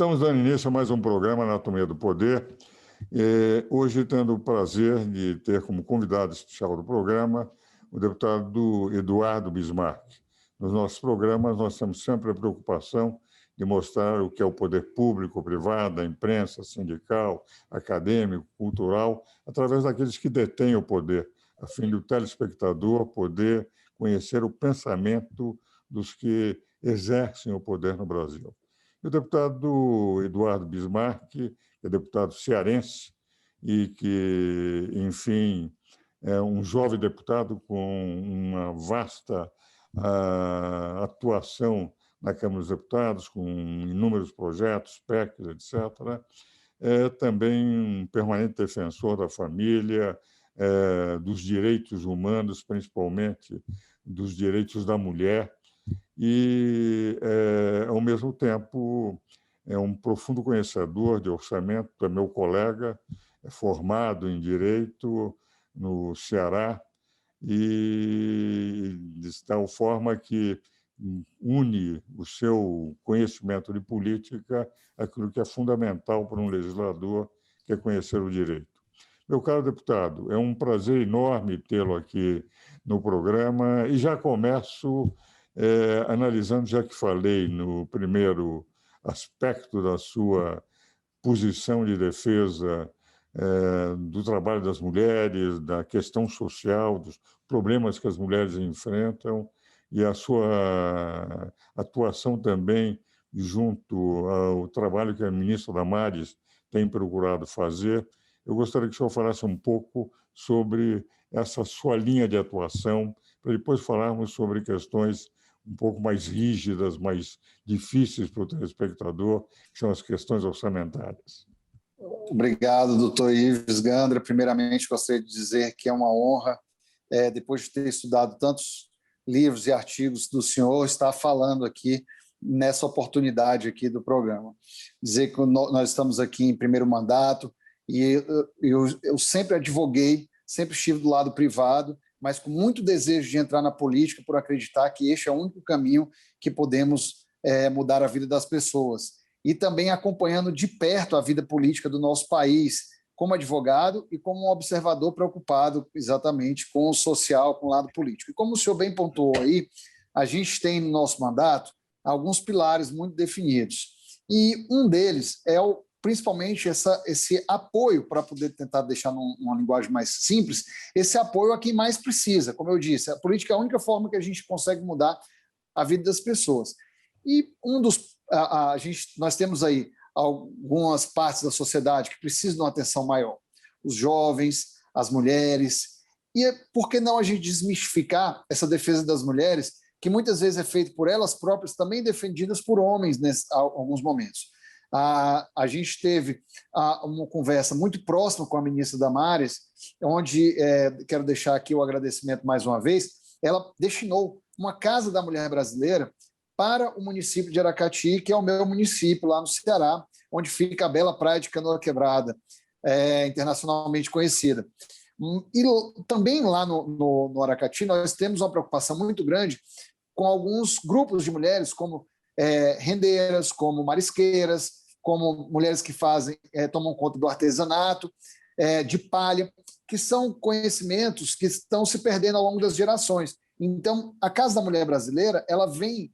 Estamos dando início a mais um programa Anatomia do Poder. Hoje, tendo o prazer de ter como convidado especial do programa o deputado Eduardo Bismarck. Nos nossos programas, nós temos sempre a preocupação de mostrar o que é o poder público, privado, a imprensa, sindical, acadêmico, cultural, através daqueles que detêm o poder, a fim do telespectador poder conhecer o pensamento dos que exercem o poder no Brasil. E o deputado Eduardo Bismarck, que é deputado cearense e que, enfim, é um jovem deputado com uma vasta atuação na Câmara dos Deputados, com inúmeros projetos, PECs, etc. É também um permanente defensor da família, dos direitos humanos, principalmente dos direitos da mulher, e, ao mesmo tempo, é um profundo conhecedor de orçamento, é meu colega, é formado em Direito no Ceará, e de tal forma que une o seu conhecimento de política àquilo que é fundamental para um legislador, que é conhecer o direito. Meu caro deputado, é um prazer enorme tê-lo aqui no programa e já começo analisando, já que falei no primeiro aspecto da sua posição de defesa do trabalho das mulheres, da questão social, dos problemas que as mulheres enfrentam e a sua atuação também junto ao trabalho que a ministra Damares tem procurado fazer. Eu gostaria que o senhor falasse um pouco sobre essa sua linha de atuação, para depois falarmos sobre questões um pouco mais rígidas, mais difíceis para o telespectador, que são as questões orçamentárias. Obrigado, doutor Ives Gandra. Primeiramente, gostaria de dizer que é uma honra, depois de ter estudado tantos livros e artigos do senhor, estar falando aqui nessa oportunidade aqui do programa. Dizer que nós estamos aqui em primeiro mandato e eu sempre advoguei, sempre estive do lado privado, mas com muito desejo de entrar na política por acreditar que este é o único caminho que podemos mudar a vida das pessoas. E também acompanhando de perto a vida política do nosso país, como advogado e como um observador preocupado exatamente com o social, com o lado político. E como o senhor bem pontuou aí, a gente tem no nosso mandato alguns pilares muito definidos. E um deles é principalmente esse apoio, para poder tentar deixar numa linguagem mais simples, esse apoio a quem mais precisa. Como eu disse, a política é a única forma que a gente consegue mudar a vida das pessoas. E nós temos aí algumas partes da sociedade que precisam de uma atenção maior. Os jovens, as mulheres. E por que não a gente desmistificar essa defesa das mulheres, que muitas vezes é feita por elas próprias, também defendidas por homens em alguns momentos. A gente teve uma conversa muito próxima com a ministra Damares, onde, quero deixar aqui o agradecimento mais uma vez, ela destinou uma Casa da Mulher Brasileira para o município de Aracati, que é o meu município lá no Ceará, onde fica a bela praia de Canoa Quebrada, internacionalmente conhecida. E também lá no Aracati nós temos uma preocupação muito grande com alguns grupos de mulheres, como rendeiras, como marisqueiras, como mulheres que tomam conta do artesanato, de palha, que são conhecimentos que estão se perdendo ao longo das gerações. Então, a Casa da Mulher Brasileira, ela vem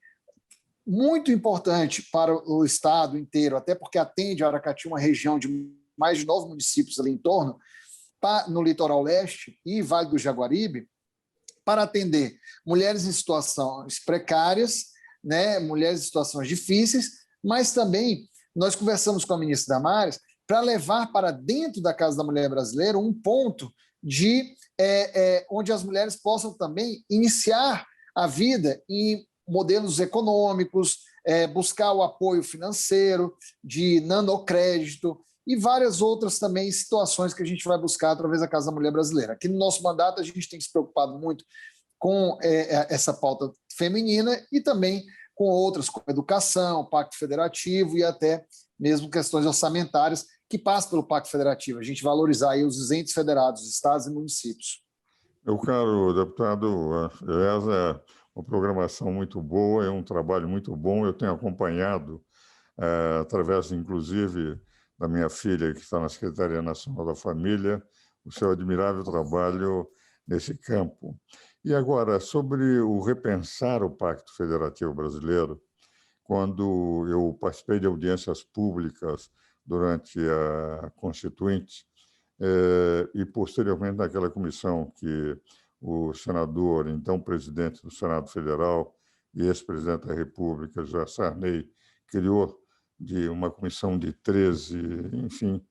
muito importante para o estado inteiro, até porque atende a Aracati, uma região de mais de 9 municípios ali em torno, no litoral leste e Vale do Jaguaribe, para atender mulheres em situações precárias, né, mulheres em situações difíceis, mas também nós conversamos com a ministra Damares para levar para dentro da Casa da Mulher Brasileira um ponto onde as mulheres possam também iniciar a vida em modelos econômicos, buscar o apoio financeiro, de nanocrédito e várias outras também situações que a gente vai buscar através da Casa da Mulher Brasileira. Aqui no nosso mandato a gente tem se preocupado muito com essa pauta feminina e também com outras, como educação, Pacto Federativo e até mesmo questões orçamentárias que passam pelo Pacto Federativo. A gente valorizar aí os entes federados, estados e municípios. Meu caro deputado, essa é uma programação muito boa, é um trabalho muito bom. Eu tenho acompanhado através, inclusive, da minha filha, que está na Secretaria Nacional da Família, o seu admirável trabalho nesse campo. E agora, sobre o repensar o Pacto Federativo Brasileiro, quando eu participei de audiências públicas durante a Constituinte e, posteriormente, naquela comissão que o senador, então presidente do Senado Federal e ex-presidente da República, José Sarney, criou de uma comissão de 13, enfim,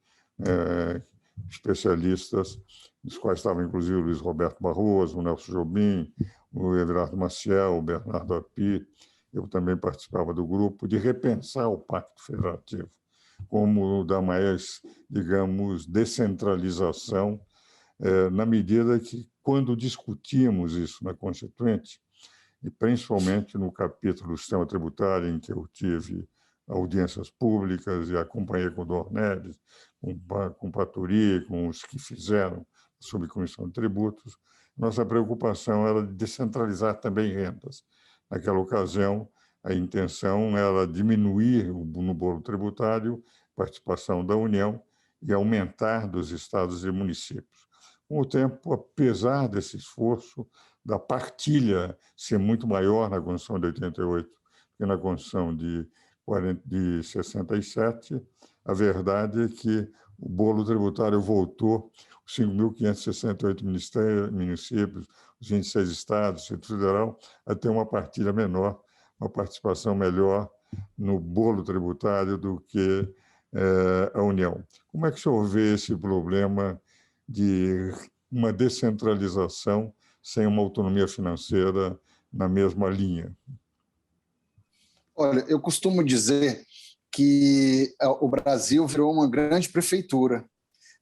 especialistas, dos quais estavam, inclusive, o Luiz Roberto Barroso, o Nelson Jobim, o Everardo Maciel, o Bernardo Api. Eu também participava do grupo de repensar o Pacto Federativo, como dar mais, digamos, descentralização, na medida que, quando discutimos isso na Constituinte, e principalmente no capítulo do sistema tributário, em que eu tive audiências públicas e acompanhei com o Dornelles, com o Paturi, com os que fizeram a subcomissão de tributos, nossa preocupação era de descentralizar também rendas. Naquela ocasião, a intenção era diminuir no bolo tributário a participação da União e aumentar dos estados e municípios. Com o tempo, apesar desse esforço, da partilha ser muito maior na Constituição de 88 que na Constituição de 67, a verdade é que o bolo tributário voltou, os 5.568 municípios, os 26 estados, o Distrito Federal, a ter uma partilha menor, uma participação melhor no bolo tributário do que a União. Como é que o senhor vê esse problema de uma descentralização sem uma autonomia financeira na mesma linha? Olha, eu costumo dizer que o Brasil virou uma grande prefeitura.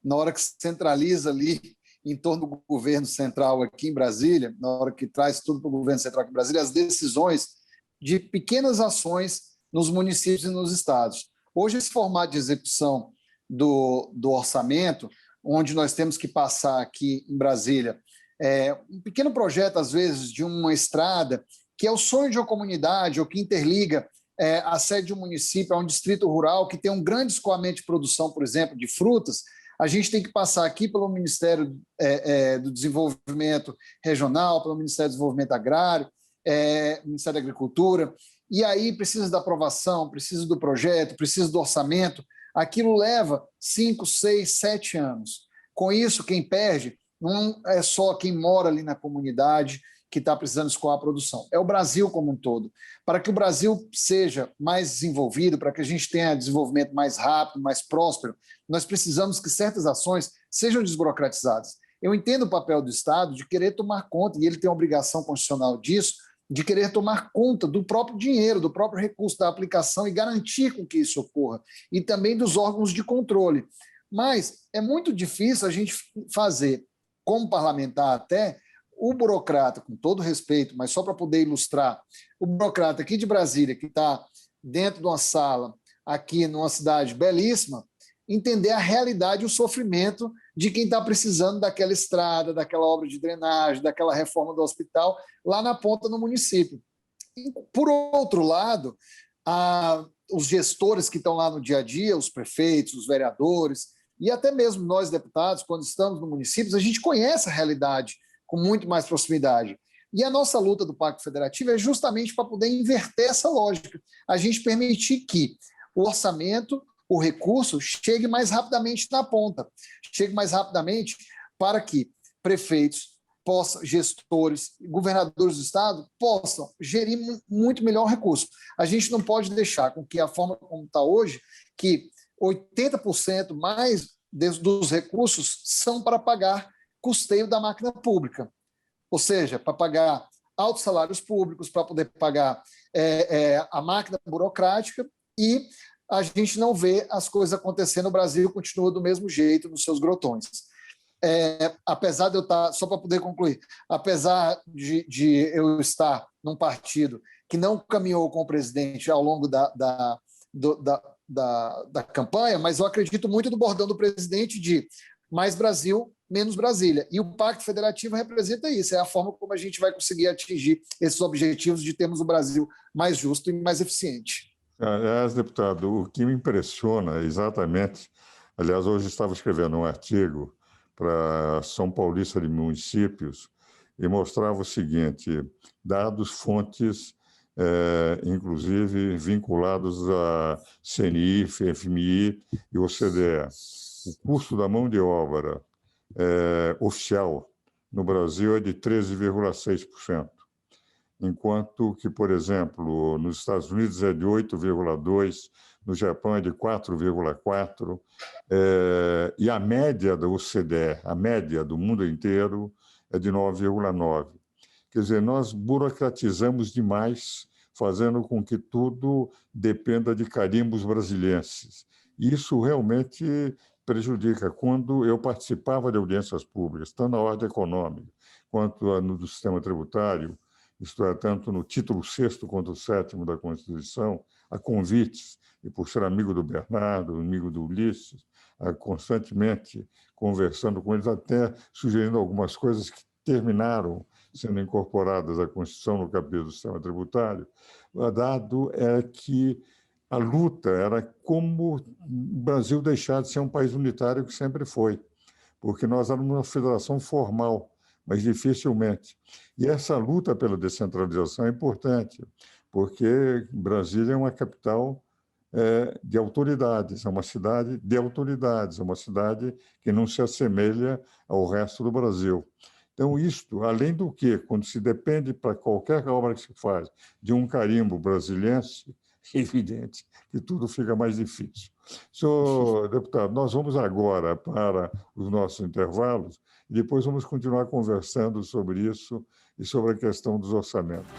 Na hora que se centraliza ali em torno do governo central aqui em Brasília, na hora que traz tudo para o governo central aqui em Brasília, as decisões de pequenas ações nos municípios e nos estados. Hoje, esse formato de execução do orçamento, onde nós temos que passar aqui em Brasília um pequeno projeto, às vezes, de uma estrada, que é o sonho de uma comunidade, ou que interliga a sede de um município a um distrito rural que tem um grande escoamento de produção, por exemplo, de frutas. A gente tem que passar aqui pelo Ministério do Desenvolvimento Regional, pelo Ministério do Desenvolvimento Agrário, Ministério da Agricultura, e aí precisa da aprovação, precisa do projeto, precisa do orçamento. Aquilo leva 5, 6, 7 anos. Com isso, quem perde não é só quem mora ali na comunidade que está precisando escoar a produção, é o Brasil como um todo. Para que o Brasil seja mais desenvolvido, para que a gente tenha desenvolvimento mais rápido, mais próspero, nós precisamos que certas ações sejam desburocratizadas. Eu entendo o papel do Estado de querer tomar conta, e ele tem a obrigação constitucional disso, de querer tomar conta do próprio dinheiro, do próprio recurso da aplicação e garantir com que isso ocorra, e também dos órgãos de controle. Mas é muito difícil a gente fazer, como parlamentar até, o burocrata, com todo respeito, mas só para poder ilustrar, o burocrata aqui de Brasília, que está dentro de uma sala, aqui numa cidade belíssima, entender a realidade e o sofrimento de quem está precisando daquela estrada, daquela obra de drenagem, daquela reforma do hospital, lá na ponta no município. E, por outro lado, os gestores que estão lá no dia a dia, os prefeitos, os vereadores, e até mesmo nós, deputados, quando estamos no município, a gente conhece a realidade com muito mais proximidade. E a nossa luta do Pacto Federativo é justamente para poder inverter essa lógica, a gente permitir que o orçamento, o recurso, chegue mais rapidamente na ponta, chegue mais rapidamente para que prefeitos, gestores, governadores do Estado possam gerir muito melhor o recurso. A gente não pode deixar com que a forma como está hoje, que 80% mais dos recursos são para pagar custeio da máquina pública, ou seja, para pagar altos salários públicos, para poder pagar a máquina burocrática, e a gente não vê as coisas acontecendo. O Brasil continua do mesmo jeito nos seus grotões. Apesar de eu estar, só para poder concluir, apesar de eu estar num partido que não caminhou com o presidente ao longo da campanha, mas eu acredito muito no bordão do presidente de mais Brasil, menos Brasília. E o Pacto Federativo representa isso, é a forma como a gente vai conseguir atingir esses objetivos de termos um Brasil mais justo e mais eficiente. Aliás, deputado, o que me impressiona exatamente, aliás, hoje estava escrevendo um artigo para São Paulista de Municípios e mostrava o seguinte: dados, fontes, inclusive vinculados à CNI, FMI e OCDE. O custo da mão de obra oficial no Brasil é de 13,6%. Enquanto que, por exemplo, nos Estados Unidos é de 8,2%, no Japão é de 4,4%, e a média da OCDE, a média do mundo inteiro, é de 9,9%. Quer dizer, nós burocratizamos demais, fazendo com que tudo dependa de carimbos brasilienses. Isso realmente prejudica. Quando eu participava de audiências públicas, tanto na ordem econômica quanto no sistema tributário, isto é, tanto no título 6º quanto o 7º da Constituição, a convites, e por ser amigo do Bernardo, amigo do Ulisses, constantemente conversando com eles, até sugerindo algumas coisas que terminaram sendo incorporadas à Constituição no capítulo do sistema tributário. O dado é que a luta era como o Brasil deixar de ser um país unitário que sempre foi, porque nós éramos uma federação formal, mas dificilmente. E essa luta pela descentralização é importante, porque Brasília é uma capital de autoridades, é uma cidade de autoridades, é uma cidade que não se assemelha ao resto do Brasil. Então, isto, além do que, quando se depende para qualquer obra que se faz de um carimbo brasiliense, é evidente que tudo fica mais difícil. Senhor deputado, nós vamos agora para os nossos intervalos e depois vamos continuar conversando sobre isso e sobre a questão dos orçamentos.